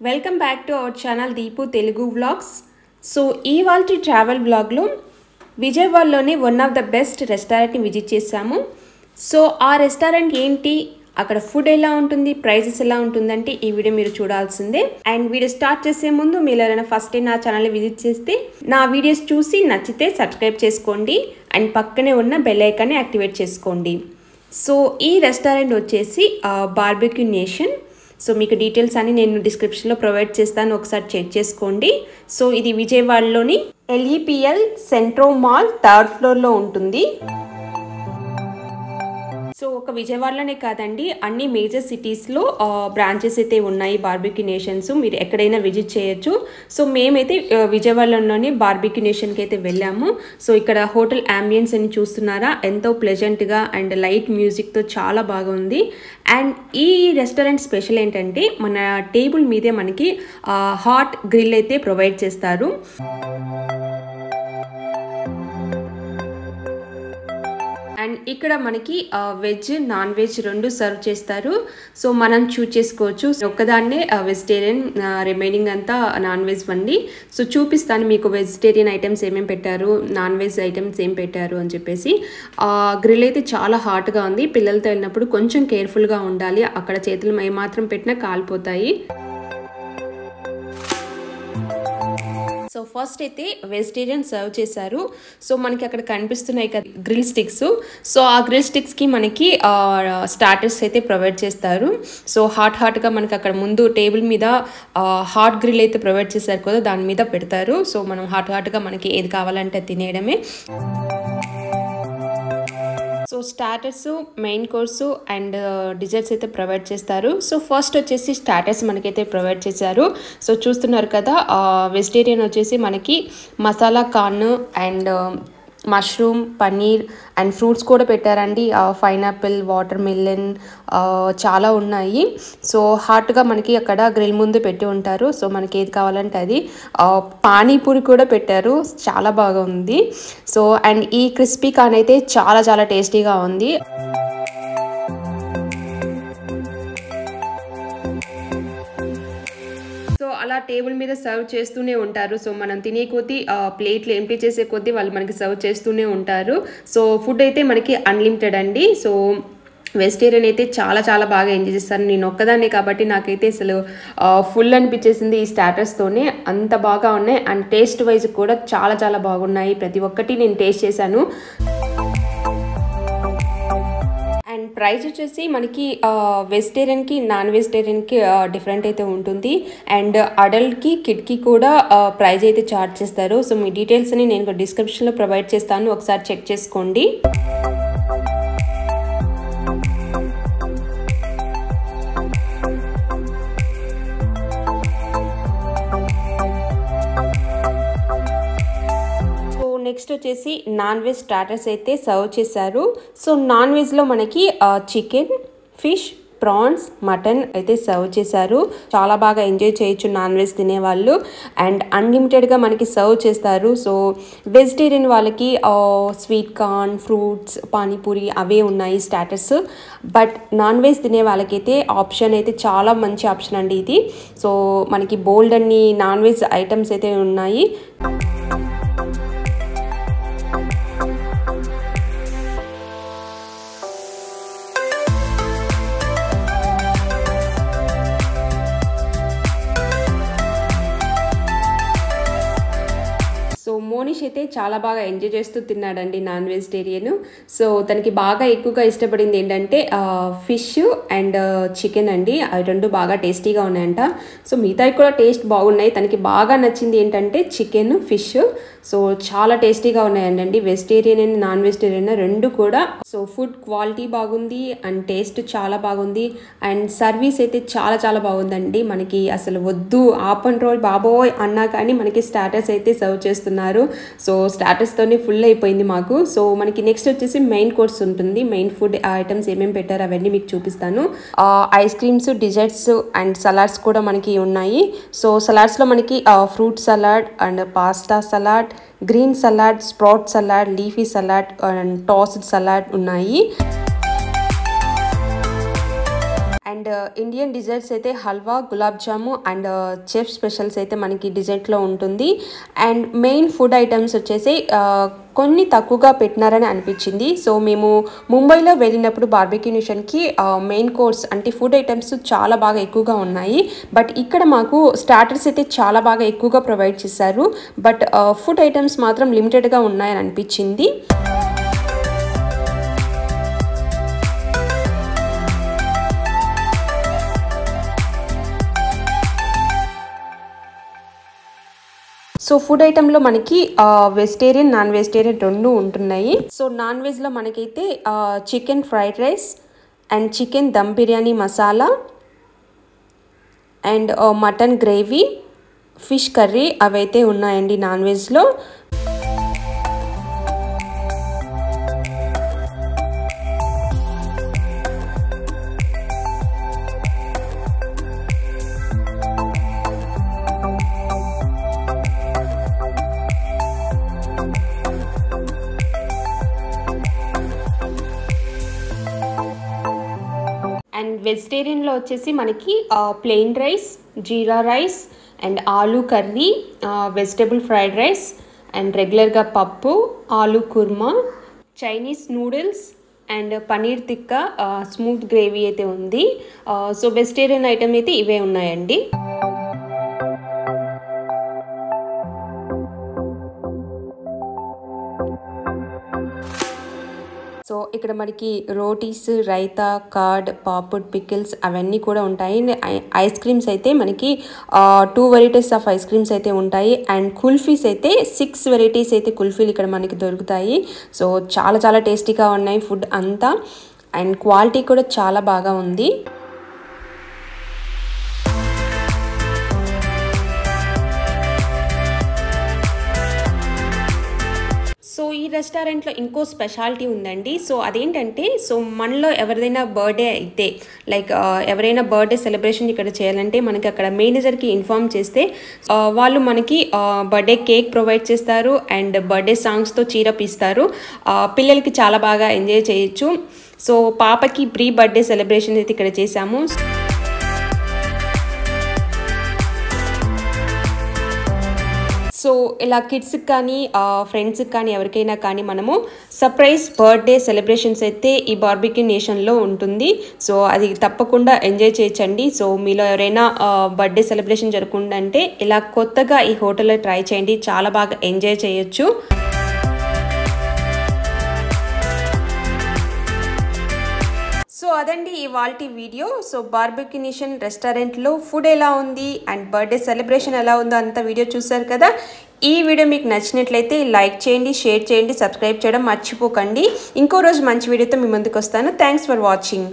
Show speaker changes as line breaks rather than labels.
Welcome back to our channel Deepu Telugu vlogs. So ఇవాల్టి travel వ్లాగ్లో విజయవాడలోని వన్ ఆఫ్ ద బెస్ట్ రెస్టారెంట్ని విజిట్ చేసాము. సో ఆ రెస్టారెంట్ ఏంటి, అక్కడ ఫుడ్ ఎలా ఉంటుంది, ప్రైజెస్ ఎలా ఉంటుందంటే ఈ వీడియో మీరు చూడాల్సిందే. అండ్ వీడియో స్టార్ట్ చేసే ముందు మీరు ఎవరైనా ఫస్ట్ టైం నా ఛానల్ని విజిట్ చేస్తే నా వీడియోస్ చూసి నచ్చితే సబ్స్క్రైబ్ చేసుకోండి అండ్ పక్కనే ఉన్న బెల్ ఐకాన్ని యాక్టివేట్ చేసుకోండి. సో ఈ రెస్టారెంట్ వచ్చేసి బార్బెక్యూ నేషన్. సో మీకు డీటెయిల్స్ అన్ని నేను డిస్క్రిప్షన్లో ప్రొవైడ్ చేస్తాను, ఒకసారి చెక్ చేసుకోండి. సో ఇది విజయవాడలోని LEPL సెంట్రో మాల్ 3rd ఫ్లోర్లో ఉంటుంది. సో ఒక విజయవాడలోనే కాదండి, అన్ని మేజర్ సిటీస్లో బ్రాంచెస్ అయితే ఉన్నాయి బార్బెక్యూ నేషన్స్. మీరు ఎక్కడైనా విజిట్ చేయొచ్చు. సో మేమైతే విజయవాడలోని బార్బెక్యూ నేషన్కి అయితే వెళ్ళాము. సో ఇక్కడ హోటల్ అంబియన్స్ అని చూస్తున్నారా, ఎంతో ప్లెజెంట్గా అండ్ లైట్ మ్యూజిక్తో చాలా బాగుంది. అండ్ ఈ రెస్టారెంట్ స్పెషల్ ఏంటంటే మన టేబుల్ మీదే మనకి హాట్ గ్రిల్ అయితే ప్రొవైడ్ చేస్తారు. అండ్ ఇక్కడ మనకి వెజ్ నాన్ వెజ్ రెండు సర్వ్ చేస్తారు. సో మనం చూస్ చేసుకోవచ్చు. ఒక్కదాన్నే వెజిటేరియన్, రిమైనింగ్ అంతా నాన్ వెజ్ వండి. సో చూపిస్తాను మీకు వెజిటేరియన్ ఐటమ్స్ ఏమేమి పెట్టారు, నాన్ వెజ్ ఐటమ్స్ ఏం పెట్టారు అని చెప్పేసి. గ్రిల్ అయితే చాలా హాట్గా ఉంది. పిల్లలతో వెళ్ళినప్పుడు కొంచెం కేర్ఫుల్గా ఉండాలి, అక్కడ చేతులు ఏమాత్రం పెట్టినా కాలిపోతాయి. సో ఫస్ట్ అయితే వెజిటేరియన్ సర్వ్ చేశారు. సో మనకి అక్కడ కనిపిస్తున్నాయి కదా గ్రిల్ స్టిక్స్. సో ఆ గ్రిల్ స్టిక్స్కి మనకి స్టార్టర్స్ అయితే ప్రొవైడ్ చేస్తారు. సో హాట్గా మనకి అక్కడ ముందు టేబుల్ మీద హాట్ గ్రిల్ అయితే ప్రొవైడ్ చేశారు కదా, దాని మీద పెడతారు. సో మనం హాట్గా మనకి ఏది కావాలంటే తినేయడమే. So starters, main course and desserts అయితే ప్రొవైడ్ చేస్తారు. సో ఫస్ట్ వచ్చేసి స్టార్టర్స్ మనకైతే ప్రొవైడ్ చేశారు. సో చూస్తున్నారు కదా, వెజిటేరియన్ వచ్చేసి మనకి masala corn and mushroom, paneer and fruits కూడా పెట్టారండి. పైనాపిల్, వాటర్ మిలన్ చాలా ఉన్నాయి. సో హాట్గా మనకి అక్కడ గ్రిల్ ముందు పెట్టి ఉంటారు. సో మనకి ఏది కావాలంటే అది. పానీపూరి కూడా పెట్టారు, చాలా బాగా ఉంది. సో అండ్ ఈ క్రిస్పీ కార్న్ అయితే చాలా టేస్టీగా ఉంది. అలా టేబుల్ మీద సర్వ్ చేస్తూనే ఉంటారు. సో మనం తినే కొద్దీ ప్లేట్లు ఎంప్టీ చేసే కొద్దీ వాళ్ళు మనకి సర్వ్ చేస్తూనే ఉంటారు. సో ఫుడ్ అయితే మనకి అన్లిమిటెడ్ అండి. సో వెజిటేరియన్ అయితే చాలా బాగా ఎంజాయ్ చేస్తాను. నేను ఒక్కదాన్నే కాబట్టి నాకైతే అసలు ఫుల్ అనిపించేసింది ఈ స్టార్టర్స్తోనే, అంత బాగా ఉన్నాయి. అండ్ టేస్ట్ వైజ్ కూడా చాలా బాగున్నాయి. ప్రతి ఒక్కటి నేను టేస్ట్ చేశాను. అండ్ ప్రైస్ వచ్చేసి మనకి వెజిటేరియన్కి నాన్ వెజిటేరియన్కి డిఫరెంట్ అయితే ఉంటుంది. అండ్ అడల్ట్కి కిడ్కి కూడా ప్రైస్ అయితే చార్జ్ చేస్తారు. సో మీ డీటెయిల్స్ అని నేను డిస్క్రిప్షన్లో ప్రొవైడ్ చేస్తాను, ఒకసారి చెక్ చేసుకోండి. నెక్స్ట్ వచ్చేసి నాన్ వెజ్ స్టార్టర్స్ అయితే సర్వ్ చేశారు. సో నాన్ వెజ్లో మనకి చికెన్, ఫిష్, ప్రాన్స్, మటన్ అయితే సర్వ్ చేశారు. చాలా బాగా ఎంజాయ్ చేయొచ్చు నాన్ వెజ్ తినేవాళ్ళు. అండ్ అన్లిమిటెడ్గా మనకి సర్వ్ చేస్తారు. సో వెజిటేరియన్ వాళ్ళకి స్వీట్ కార్న్, ఫ్రూట్స్, పానీపూరి అవే ఉన్నాయి స్టార్టర్స్. బట్ నాన్ వెజ్ తినే వాళ్ళకైతే ఆప్షన్ అయితే చాలా మంచి ఆప్షన్ అండి ఇది. సో మనకి బోల్డ్ అన్ని నాన్ వెజ్ ఐటమ్స్ అయితే ఉన్నాయి. సో మోనిష్ అయితే చాలా బాగా ఎంజాయ్ చేస్తూ తిన్నాడండి నాన్ వెజిటేరియన్. సో తనకి బాగా ఎక్కువగా ఇష్టపడింది ఏంటంటే ఫిష్ అండ్ చికెన్ అండి. అవి రెండు బాగా టేస్టీగా ఉన్నాయంట. సో మిగతావి కూడా టేస్ట్ బాగున్నాయి. తనకి బాగా నచ్చింది ఏంటంటే చికెన్, ఫిష్. సో చాలా టేస్టీగా ఉన్నాయండి. వెజిటేరియన్ అండ్ నాన్ వెజిటేరియన్ రెండు కూడా. సో ఫుడ్ క్వాలిటీ బాగుంది అండ్ టేస్ట్ చాలా బాగుంది. అండ్ సర్వీస్ అయితే చాలా బాగుందండి. మనకి అసలు వద్దు ఆపన్ రోల్ బాబోయ్ అన్నా కానీ మనకి స్టార్టర్స్ అయితే సర్వ్ చేస్తున్నారు. సో స్టార్టర్స్తోనే ఫుల్ అయిపోయింది మాకు. సో మనకి నెక్స్ట్ వచ్చేసి మెయిన్ కోర్స్ ఉంటుంది. మెయిన్ ఫుడ్ ఐటమ్స్ ఏమేమి పెట్టారు అవన్నీ మీకు చూపిస్తాను. Ice creams, desserts and salads కూడా మనకి ఉన్నాయి. సో సలాడ్స్లో మనకి fruit salad and pasta salad, green salad, sprout salad, leafy salad and tossed salad ఉన్నాయి. అండ్ ఇండియన్ డిజర్ట్స్ అయితే halwa, gulab jamun and chef specials అయితే మనకి డిజర్ట్లో ఉంటుంది. అండ్ మెయిన్ ఫుడ్ ఐటమ్స్ వచ్చేసి కొన్ని తక్కువగా పెట్టినారని అనిపించింది. సో మేము ముంబైలో వెళ్ళినప్పుడు బార్బిక్యూ నేషన్కి మెయిన్ కోర్స్ అంటే ఫుడ్ ఐటమ్స్ చాలా బాగా ఎక్కువగా ఉన్నాయి. బట్ ఇక్కడ మాకు స్టార్టర్స్ అయితే చాలా బాగా ఎక్కువగా ప్రొవైడ్ చేశారు. బట్ ఫుడ్ ఐటమ్స్ మాత్రం లిమిటెడ్గా ఉన్నాయని అనిపించింది. సో ఫుడ్ ఐటెంలో మనకి వెజిటేరియన్, నాన్ వెజిటేరియన్ రెండు ఉంటున్నాయి. సో నాన్ వెజ్లో మనకైతే chicken fried rice and chicken dum biryani masala and mutton gravy, fish curry అవైతే ఉన్నాయండి నాన్ వెజ్లో. అండ్ వెజిటేరియన్లో వచ్చేసి మనకి plain rice, jeera rice and aloo curry, vegetable fried rice and రెగ్యులర్గా పప్పు, aloo kurma, Chinese noodles and paneer tikka, smooth gravy అయితే ఉంది. సో వెజిటేరియన్ ఐటమ్ అయితే ఇవే ఉన్నాయండి. సో ఇక్కడ మనకి రోటీస్, రైతా, కర్డ్, పాపడ్, పికిల్స్ అవన్నీ కూడా ఉంటాయి. ఐస్ క్రీమ్స్ అయితే మనకి 2 వెరైటీస్ ఆఫ్ ఐస్ క్రీమ్స్ అయితే ఉంటాయి. అండ్ కుల్ఫీస్ అయితే 6 వెరైటీస్ అయితే కుల్ఫీలు ఇక్కడ మనకి దొరుకుతాయి. సో చాలా చాలా టేస్టీగా ఉన్నాయి ఫుడ్ అంతా. అండ్ క్వాలిటీ కూడా చాలా బాగా ఉంది. సో ఈ రెస్టారెంట్లో ఇంకో స్పెషాలిటీ ఉందండి. సో అదేంటంటే, సో మనలో ఎవరిదైనా బర్త్డే అయితే లైక్ ఎవరైనా బర్త్డే సెలబ్రేషన్ ఇక్కడ చేయాలంటే మనకి అక్కడ మేనేజర్కి ఇన్ఫార్మ్ చేస్తే వాళ్ళు మనకి బర్త్డే కేక్ ప్రొవైడ్ చేస్తారు అండ్ బర్త్డే సాంగ్స్తో చీరప్ ఇస్తారు. పిల్లలకి చాలా బాగా ఎంజాయ్ చేయొచ్చు. సో పాపకి ప్రీ బర్త్డే సెలబ్రేషన్ అయితే ఇక్కడ చేశాము. సో ఇలా కిడ్స్కి కానీ ఫ్రెండ్స్కి కానీ ఎవరికైనా కానీ మనము సర్ప్రైజ్ బర్త్డే సెలబ్రేషన్స్ అయితే ఈ బార్బిక్యూ నేషన్లో ఉంటుంది. సో అది తప్పకుండా ఎంజాయ్ చేయొచ్చండి. సో మీలో ఎవరైనా బర్త్డే సెలబ్రేషన్ జరుగుతుందంటే ఇలా కొత్తగా ఈ హోటల్లో ట్రై చేయండి, చాలా బాగా ఎంజాయ్ చేయొచ్చు. సో అదండి ఇవాల్టి వీడియో. సో బార్బిక్యూ నేషన్ రెస్టారెంట్లో ఫుడ్ ఎలా ఉంది అండ్ బర్త్డే సెలబ్రేషన్ ఎలా ఉందో అంత వీడియో చూసారు కదా. ఈ వీడియో మీకు నచ్చినట్లయితే లైక్ చేయండి, షేర్ చేయండి, సబ్స్క్రైబ్ చేయడం మర్చిపోకండి. ఇంకో రోజు మంచి వీడియోతో మీ ముందుకు వస్తాను. Thanks for watching.